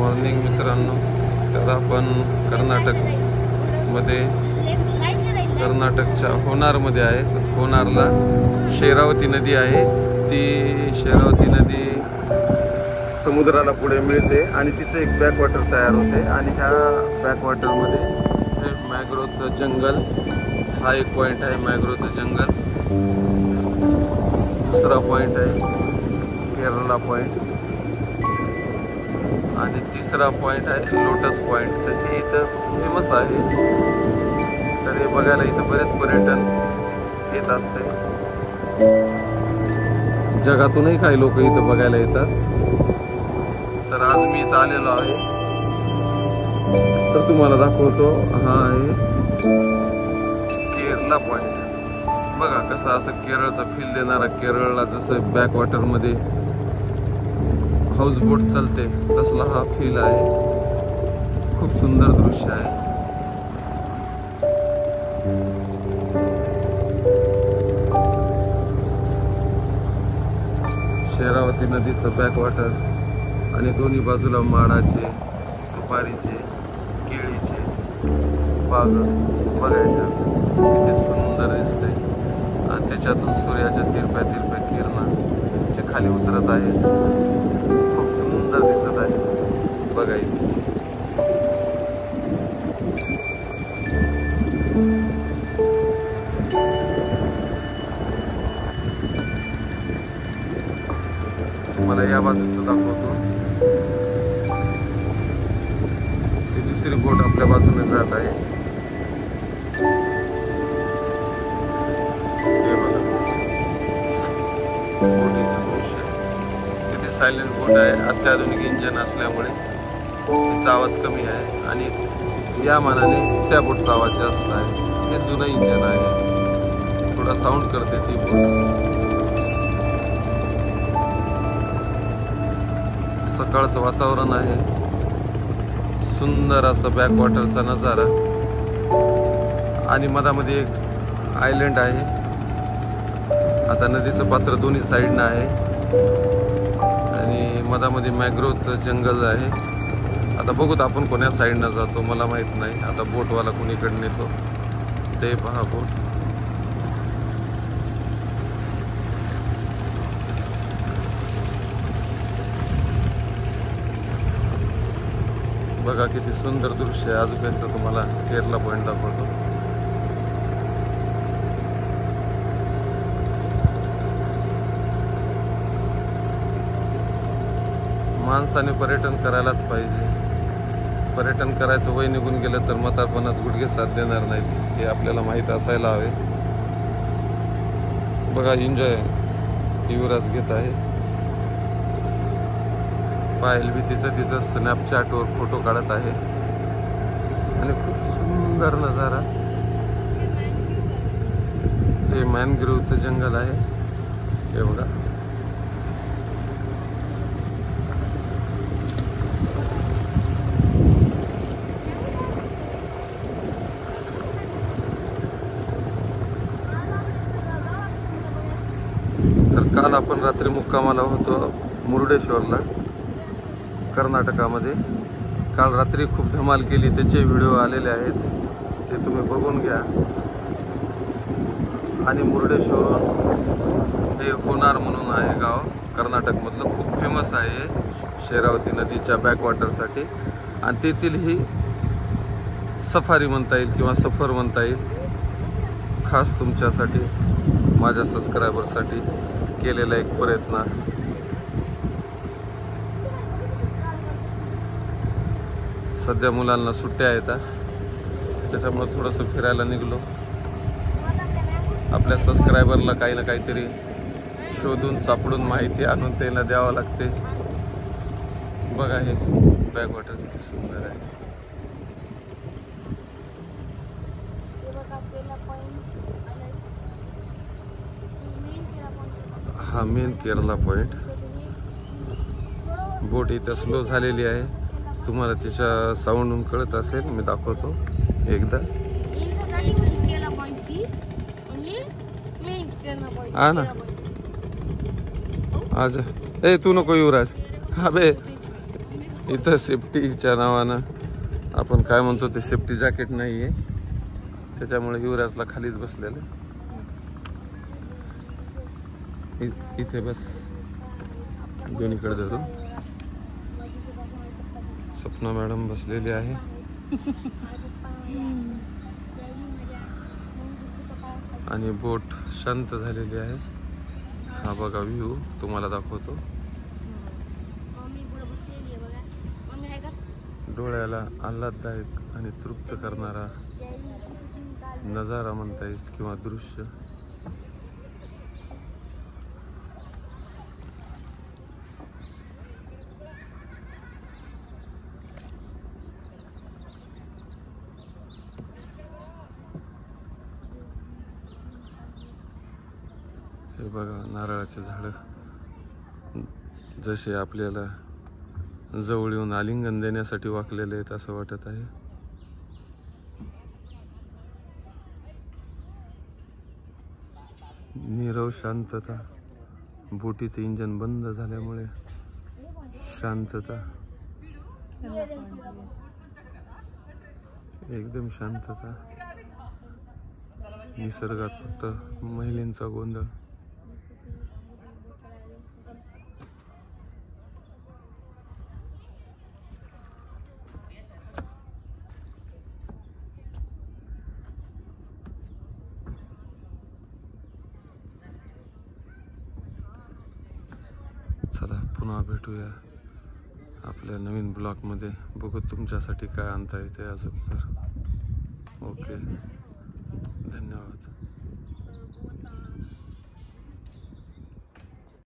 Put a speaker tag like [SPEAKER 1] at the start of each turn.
[SPEAKER 1] Morning मित्रांनो. तर आपण कर्नाटकच्या होनारमध्ये आहे. होनारला शेरावती नदी आहे. ती शेरावती नदी समुद्राला पुढे मिळते आणि तिचं एक बॅकवॉटर तयार होते. आणि ह्या बॅकवॉटरमध्ये हे मॅंग्रोवचं जंगल, हा एक पॉईंट आहे मॅंग्रोवचं जंगल. दुसरा पॉईंट आहे केरला पॉईंट आणि तिसरा पॉईंट आहे लोटस पॉईंट. तर हे इथं फेमस आहे. तर हे बघायला इथं बरेच पर्यटन येत असते. जगातूनही काही लोक इथं बघायला येतात. तर आज मी इथं आलेलो आहे. तर तुम्हाला दाखवतो. हा आहे केरला पॉईंट. बघा कसं असं केरळचा फील देणारा, केरळला जसं बॅकवॉटर मध्ये हाऊस बोट चालते तसला हा फील आहे. खूप सुंदर दृश्य आहे. शेरावती नदीचं बॅकवॉटर आणि दोन्ही बाजूला माडाचे, सुपारीचे, केळीचे बाग बघायच्या. किती सुंदर दिसते. आणि त्याच्यातून सूर्याच्या तिरप्या तिरप्या किरणं जे खाली उतरत आहेत. खूप सुंदर दिसत आहे. बघा इथे मला या बाजूचं दाखवतो. ती दुसरी बोट आपल्या बाजूने जात आहे. हे बघा बोटीचं दृश्य. तिथे सायलेंट बोट आहे. अत्याधुनिक इंजन असल्यामुळे तिचा आवाज कमी आहे आणि या मानाने त्या बोटचा आवाज जास्त आहे. हे जुनं इंजन आहे. थोडा साऊंड करते ती बोट. सकाळचं वातावरण आहे. सुंदर असं बॅकवॉटरचा नजारा आणि मधामध्ये एक आयलंड आहे. आता नदीचं पात्र दोन्ही साईडनं आहे आणि मधामध्ये मॅंग्रोवचं जंगल आहे. आता बघूत आपण कोण्या साईडनं जातो मला माहित नाही. आता बोटवाला कुणीकडे नेतो ते पहा. बोट बघा किती सुंदर दृश्य आहे. अजून एकदा तुम्हाला केरला पॉईंट दाखवतो. माणसाने पर्यटन करायलाच पाहिजे. पर्यटन करायचं वय निघून गेलं तर म्हातारपणात गुडघे साथ देणार नाहीत हे आपल्याला माहीत असायला हवे. बघा एन्जॉय युवराज घेत आहे. पायल बी तिचं स्नॅपचॅटवर फोटो काढत आहे आणि खूप सुंदर नजारा. हे मॅनग्रोवचं जंगल आहे. हे बघा तर काल आपण रात्री मुक्कामाला होतो मुरुडेश्वरला कर्नाटकामध्ये. काल रात्री खूप धमाल केली. त्याचे व्हिडिओ आलेले आहेत. ते तुम्ही बघून घ्या. आणि मुरुडेश्वर हे होनार म्हणून आहे गाव. कर्नाटकमधलं खूप फेमस आहे शेरावती नदीच्या बॅकवॉटरसाठी. आणि तेथील ही सफारी म्हणता येईल किंवा सफर म्हणता येईल. खास तुमच्यासाठी माझ्या सबस्क्रायबरसाठी केलेला एक प्रयत्न. सध्या मुलांना सुट्ट्या आहेत त्याच्यामुळे थोडंसं फिरायला निघलो. आपल्या सबस्क्रायबरला काही ना काहीतरी शोधून सापडून माहिती आणून त्यांना द्यावं लागते. बघा हे बॅकवॉटर किती सुंदर आहे. हा मेन केरला पॉईंट. बोट इथं स्लो झालेली आहे. तुम्हाला तिच्या साऊंडून कळत असेल. मी दाखवतो एकदा. हा ना आज ए तू नको युवराज. हा बे इथं सेफ्टीच्या नावानं आपण काय म्हणतो ते सेफ्टी जॅकेट नाही आहे, त्याच्यामुळे युवराजला खालीच बसलेलं. इथे बस, दोन्हीकडे धरून. सपना मॅडम बसलेली आहे. आणि बोट शांत झालेली आहे. हा बघा व्ह्यू तुम्हाला दाखवतो. डोळ्याला आल्हाददायक आणि तृप्त करणारा नजारा म्हणता येईल किंवा दृश्य. हे बघा नारळाचे झाड जसे आपल्याला जवळ येऊन आलिंगन देण्यासाठी वाकलेले आहेत असं वाटत आहे. नीरव शांतता. बोटीचे इंजन बंद झाल्यामुळे शांतता, एकदम शांतता. निसर्गात फक्त महिलांचा गोंधळ. चला पुन्हा भेटूया आपल्या नवीन ब्लॉगमध्ये. बघू तुमच्यासाठी काय आणता येते अजून तर. ओके, धन्यवाद.